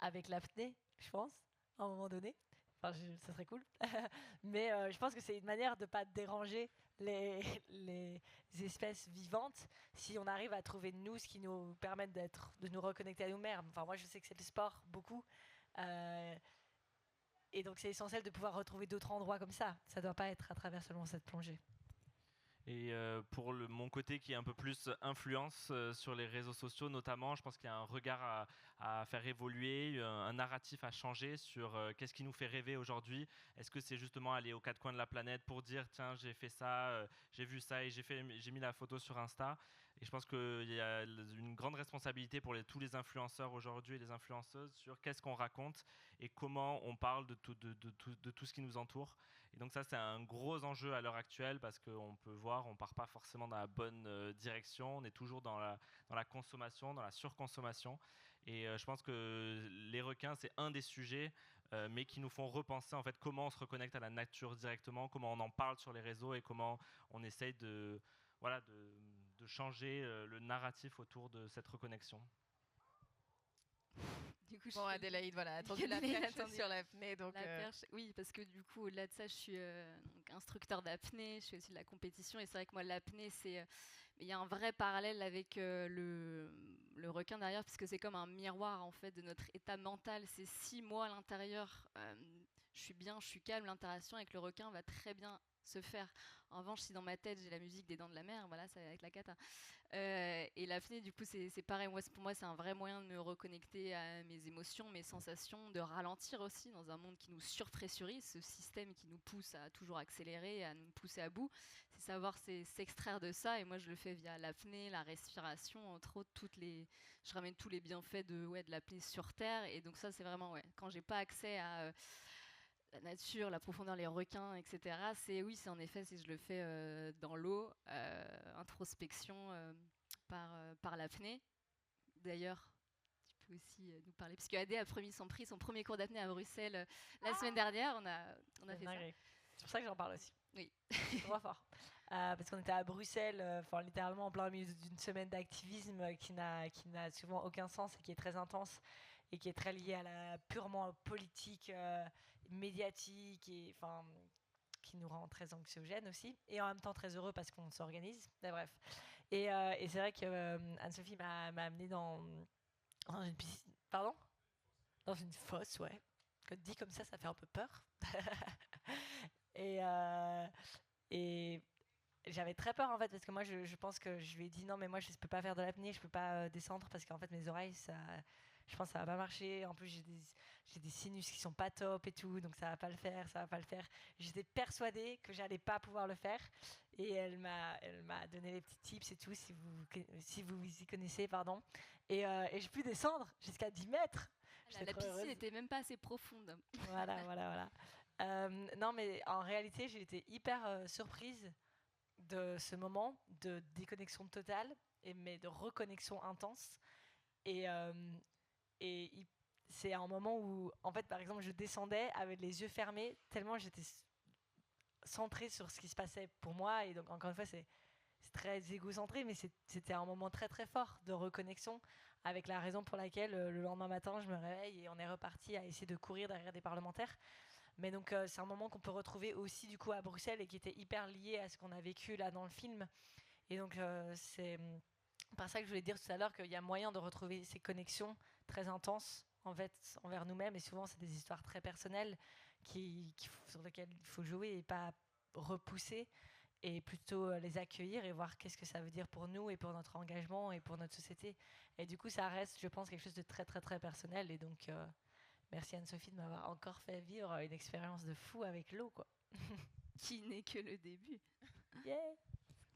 avec l'apnée, je pense, à un moment donné. Enfin, ça serait cool. Mais je pense que c'est une manière de ne pas déranger les espèces vivantes si on arrive à trouver nous ce qui nous permet de nous reconnecter à nous-mêmes. Enfin, moi, je sais que c'est le sport, beaucoup. Et donc, c'est essentiel de pouvoir retrouver d'autres endroits comme ça. Ça ne doit pas être à travers seulement cette plongée. Et pour mon côté qui est un peu plus influence sur les réseaux sociaux notamment, je pense qu'il y a un regard à faire évoluer, un narratif à changer sur qu'est-ce qui nous fait rêver aujourd'hui. Est-ce que c'est justement aller aux quatre coins de la planète pour dire tiens j'ai fait ça, j'ai vu ça et j'ai mis la photo sur Insta. Et je pense qu'il y a une grande responsabilité pour tous les influenceurs aujourd'hui et les influenceuses sur qu'est-ce qu'on raconte et comment on parle de tout ce qui nous entoure. Et donc ça, c'est un gros enjeu à l'heure actuelle parce qu'on peut voir, on ne part pas forcément dans la bonne direction. On est toujours dans la consommation, dans la surconsommation. Et je pense que les requins, c'est un des sujets, mais qui nous font repenser en fait comment on se reconnecte à la nature directement, comment on en parle sur les réseaux et comment on essaye de changer le narratif autour de cette reconnexion. Du coup, bon, Adélaïde, voilà, attendu la perche sur l'apnée. Donc, la perche, oui, parce que du coup, au-delà de ça, je suis donc instructeur d'apnée, je fais aussi de la compétition. Et c'est vrai que moi, l'apnée, il y a un vrai parallèle avec le requin derrière, puisque c'est comme un miroir, en fait, de notre état mental. C'est 6 mois à l'intérieur, je suis bien, je suis calme, l'interaction avec le requin va très bien se faire. En revanche, si dans ma tête j'ai la musique des Dents de la Mer, voilà, ça va avec la cata. Et l'apnée, du coup, c'est pareil. Pour moi, c'est un vrai moyen de me reconnecter à mes émotions, mes sensations, de ralentir aussi dans un monde qui nous surpressurise, ce système qui nous pousse à toujours accélérer, à nous pousser à bout. C'est savoir s'extraire de ça. Et moi, je le fais via l'apnée, la respiration, entre autres, je ramène tous les bienfaits de l'apnée sur Terre. Et donc ça, c'est vraiment, quand j'ai pas accès à la nature, la profondeur, les requins, etc. C'est en effet, si je le fais dans l'eau, introspection par l'apnée. D'ailleurs, tu peux aussi nous parler, parce que Adé a pris son premier cours d'apnée à Bruxelles la semaine dernière. On a fait ça. C'est pour ça que j'en parle aussi. Oui. Trop fort. Parce qu'on était à Bruxelles, littéralement en plein milieu d'une semaine d'activisme qui n'a souvent aucun sens et qui est très intense et qui est très liée à la purement politique, médiatique et qui nous rend très anxiogènes aussi et en même temps très heureux parce qu'on s'organise. Mais bref. Et c'est vrai que Anne-Sophie m'a amené dans une piscine. Pardon ? Dans une fosse, ouais. Dit comme ça fait un peu peur. Et j'avais très peur en fait parce que moi je pense que je lui ai dit non mais moi je peux pas faire de l'apnée, je peux pas descendre parce qu'en fait mes oreilles je pense que ça va pas marcher. En plus j'ai des sinus qui sont pas top et tout, donc ça va pas le faire. J'étais persuadée que j'allais pas pouvoir le faire et elle m'a donné les petits tips et tout si vous y connaissez pardon. Et j'ai pu descendre jusqu'à 10 mètres. La piscine n'était même pas assez profonde. Voilà. Non, mais en réalité, j'ai été hyper surprise de ce moment de déconnexion totale, mais de reconnexion intense. Et c'est un moment où, en fait, par exemple, je descendais avec les yeux fermés, tellement j'étais centrée sur ce qui se passait pour moi. Et donc, encore une fois, c'est très égocentré, mais c'était un moment très très fort de reconnexion avec la raison pour laquelle le lendemain matin je me réveille et on est reparti à essayer de courir derrière des parlementaires. Mais donc c'est un moment qu'on peut retrouver aussi du coup à Bruxelles et qui était hyper lié à ce qu'on a vécu là dans le film. Et donc c'est par ça que je voulais dire tout à l'heure qu'il y a moyen de retrouver ces connexions très intenses en fait envers nous-mêmes, et souvent c'est des histoires très personnelles sur lesquelles il faut jouer et pas repousser, et plutôt les accueillir et voir qu'est-ce que ça veut dire pour nous et pour notre engagement et pour notre société. Et du coup, ça reste, je pense, quelque chose de très, très, très personnel. Et donc, merci Anne-Sophie de m'avoir encore fait vivre une expérience de fou avec l'eau, quoi. Qui n'est que le début. Yeah.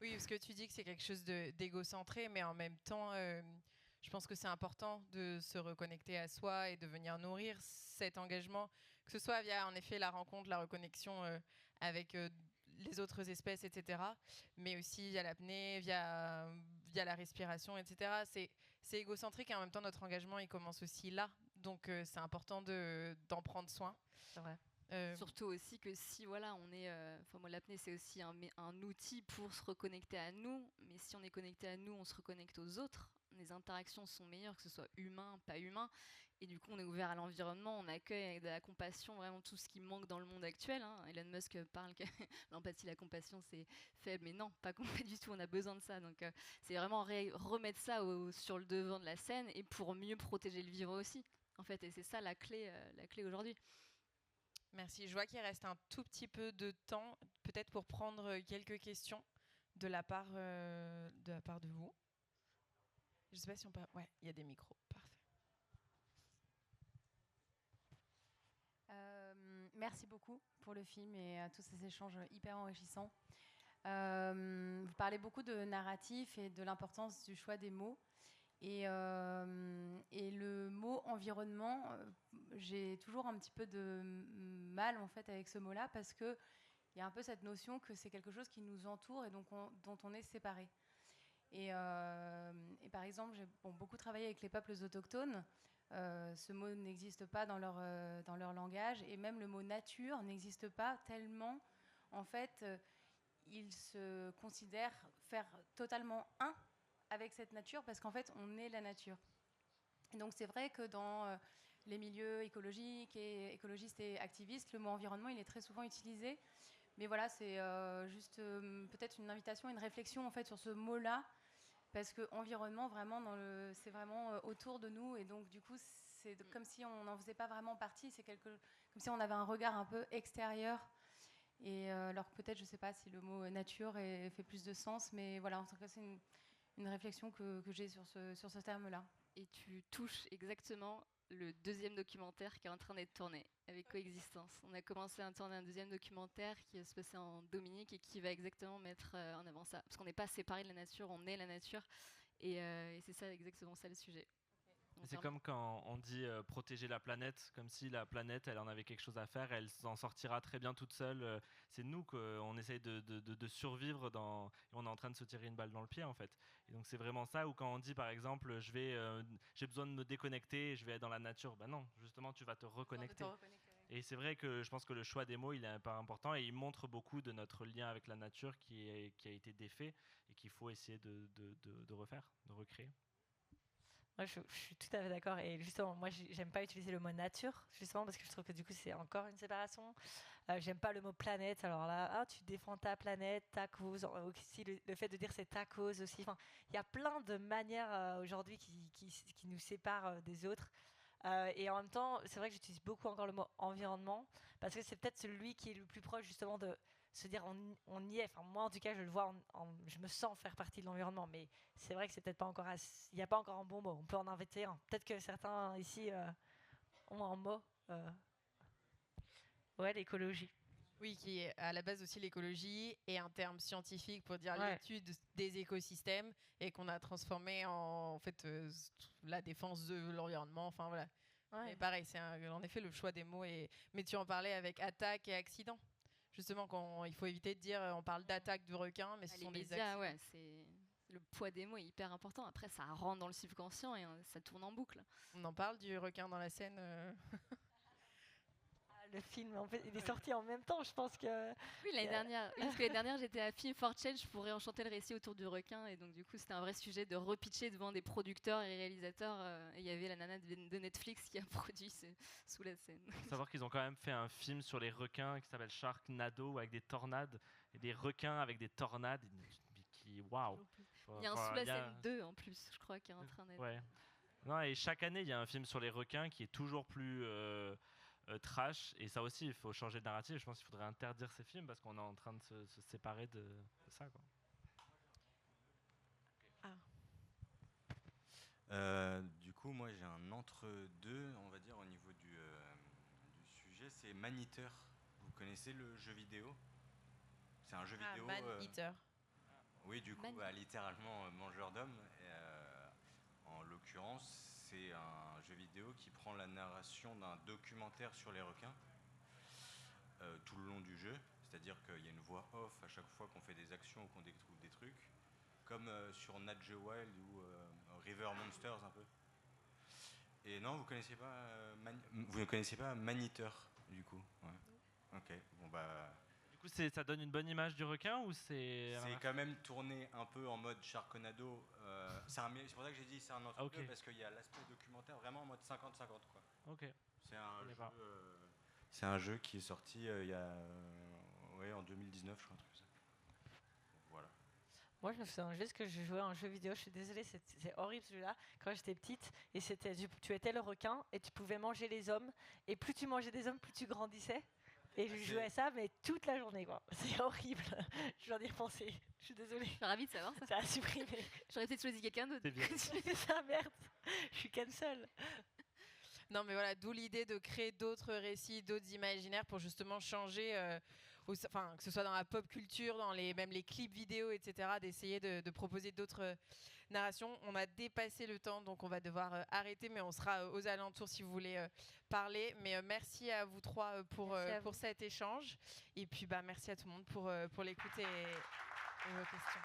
Oui, parce que tu dis que c'est quelque chose d'égocentré, mais en même temps, je pense que c'est important de se reconnecter à soi et de venir nourrir cet engagement, que ce soit via en effet la rencontre, la reconnexion avec les autres espèces, etc. Mais aussi via l'apnée, via la respiration, etc. C'est égocentrique et en même temps notre engagement il commence aussi là. Donc c'est important d'en prendre soin. C'est vrai. Surtout aussi que si voilà, on est, enfin moi l'apnée c'est aussi un outil pour se reconnecter à nous, mais si on est connecté à nous, on se reconnecte aux autres. Les interactions sont meilleures, que ce soit humain, pas humain, et du coup on est ouvert à l'environnement, on accueille avec de la compassion vraiment tout ce qui manque dans le monde actuel. Hein. Elon Musk parle que l'empathie, la compassion c'est faible, mais non, pas du tout, on a besoin de ça. Donc c'est vraiment remettre ça sur le devant de la scène et pour mieux protéger le vivre aussi, en fait, et c'est ça la clé aujourd'hui. Merci. Je vois qu'il reste un tout petit peu de temps, peut-être pour prendre quelques questions de la part de vous. Je ne sais pas si on peut... Ouais, il y a des micros. Parfait. Merci beaucoup pour le film et tous ces échanges hyper enrichissants. Vous parlez beaucoup de narratif et de l'importance du choix des mots. Et le mot environnement, j'ai toujours un petit peu de mal en fait avec ce mot-là parce qu'il y a un peu cette notion que c'est quelque chose qui nous entoure et donc dont on est séparé. Et par exemple, j'ai beaucoup travaillé avec les peuples autochtones. Ce mot n'existe pas dans leur langage et même le mot nature n'existe pas tellement en fait ils se considèrent faire totalement un avec cette nature parce qu'en fait on est la nature. Et donc c'est vrai que dans les milieux écologiques et écologistes et activistes, le mot environnement il est très souvent utilisé, mais voilà c'est juste peut-être une invitation, une réflexion en fait sur ce mot-là, parce que environnement vraiment c'est vraiment autour de nous et donc du coup c'est comme si on n'en faisait pas vraiment partie, c'est comme si on avait un regard un peu extérieur. Et alors peut-être je sais pas si le mot nature fait plus de sens, mais voilà en tout cas c'est une réflexion que j'ai sur ce terme-là. Et tu touches exactement le deuxième documentaire qui est en train d'être tourné avec Coexistence. On a commencé à tourner un deuxième documentaire qui va se passer en Dominique et qui va exactement mettre en avant ça. Parce qu'on n'est pas séparés de la nature, on est la nature. Et c'est ça exactement ça le sujet. C'est comme quand on dit protéger la planète, comme si la planète, elle en avait quelque chose à faire, elle s'en sortira très bien toute seule. C'est nous qu'on essaye de survivre et on est en train de se tirer une balle dans le pied en fait. Et donc c'est vraiment ça, ou quand on dit par exemple, j'ai besoin de me déconnecter, je vais être dans la nature, ben non, justement tu vas te reconnecter. Et c'est vrai que je pense que le choix des mots, il est pas important et il montre beaucoup de notre lien avec la nature qui a été défait et qu'il faut essayer de refaire, de recréer. Moi, je suis tout à fait d'accord. Et justement, moi, j'aime pas utiliser le mot nature, justement, parce que je trouve que du coup, c'est encore une séparation. J'aime pas le mot planète. Alors là, tu défends ta planète, ta cause. Aussi, le fait de dire c'est ta cause aussi. Enfin, il y a plein de manières aujourd'hui qui nous séparent des autres. Et en même temps, c'est vrai que j'utilise beaucoup encore le mot environnement, parce que c'est peut-être celui qui est le plus proche, justement, de se dire on y est. Enfin, moi en tout cas je le vois, je me sens faire partie de l'environnement, mais c'est vrai que c'est peut-être pas encore il n'y a pas encore un bon mot, on peut en inventer un. Peut-être que certains ici ont un mot. Ouais, l'écologie. Oui, qui est à la base aussi l'écologie et un terme scientifique pour dire l'étude des écosystèmes et qu'on a transformé en fait la défense de l'environnement. Enfin voilà. Ouais. Mais pareil, c'est en effet le choix des mots. Mais tu en parlais avec attaque et accident. Justement, il faut éviter de dire on parle d'attaque de requin, mais ce sont des accidents. Ouais, le poids des mots est hyper important. Après, ça rentre dans le subconscient et ça tourne en boucle. On en parle du requin dans la Seine. Le film, en fait, il est sorti en même temps, je pense que... Oui, l'année dernière. Parce que l'année dernière, j'étais à Film for Change pour réenchanter le récit autour du requin. Et donc, du coup, c'était un vrai sujet de repitcher devant des producteurs et réalisateurs. Et il y avait la nana de Netflix qui a produit Sous la Seine. Il faut savoir qu'ils ont quand même fait un film sur les requins qui s'appelle Sharknado, avec des tornades. Et des requins avec des tornades. Waouh! Il y a un Sous la Seine 2 en plus, je crois, qui est en train d'être... Ouais. Non, et chaque année, il y a un film sur les requins qui est toujours plus... trash, et ça aussi il faut changer de narratif. Je pense qu'il faudrait interdire ces films parce qu'on est en train de se séparer de ça quoi. Du coup moi j'ai un entre-deux on va dire au niveau du sujet, c'est Man-Eater. Vous connaissez le jeu vidéo? C'est un jeu vidéo. Man-Eater. Oui, du coup, littéralement mangeur d'hommes. En l'occurrence, c'est un jeu vidéo qui prend la narration d'un documentaire sur les requins tout le long du jeu. C'est-à-dire qu'il y a une voix off à chaque fois qu'on fait des actions ou qu'on découvre des trucs, comme sur Nat Geo Wild ou River Monsters un peu. Et non, vous connaissez pas vous ne connaissez pas Maniteur du coup. Ouais. Ok. Bon bah. Du coup, ça donne une bonne image du requin ou c'est quand même tourné un peu en mode Sharknado. C'est pour ça que j'ai dit c'est un entre-deux parce qu'il y a l'aspect documentaire vraiment en mode 50-50 quoi. Ok. C'est un jeu qui est sorti il y a en 2019 je crois. Voilà. Moi, je me souviens juste que je jouais à un jeu vidéo. Je suis désolée, c'est horrible celui-là. Quand j'étais petite, et tu étais le requin et tu pouvais manger les hommes. Et plus tu mangeais des hommes, plus tu grandissais. Et je jouais à ça, mais toute la journée, quoi. C'est horrible. Je viens d'y repenser. Je suis désolée. Je suis ravie de savoir ça. Ça a supprimé. J'aurais peut-être choisi quelqu'un d'autre. C'est ça, merde. Je suis cancel. Non, mais voilà, d'où l'idée de créer d'autres récits, d'autres imaginaires pour justement changer, enfin, que ce soit dans la pop culture, dans même les clips vidéo, etc., d'essayer de proposer d'autres narrations. On a dépassé le temps, donc on va devoir arrêter, mais on sera aux alentours si vous voulez parler. Mais merci à vous trois pour cet échange. Et puis, merci à tout le monde pour l'écoute et vos questions.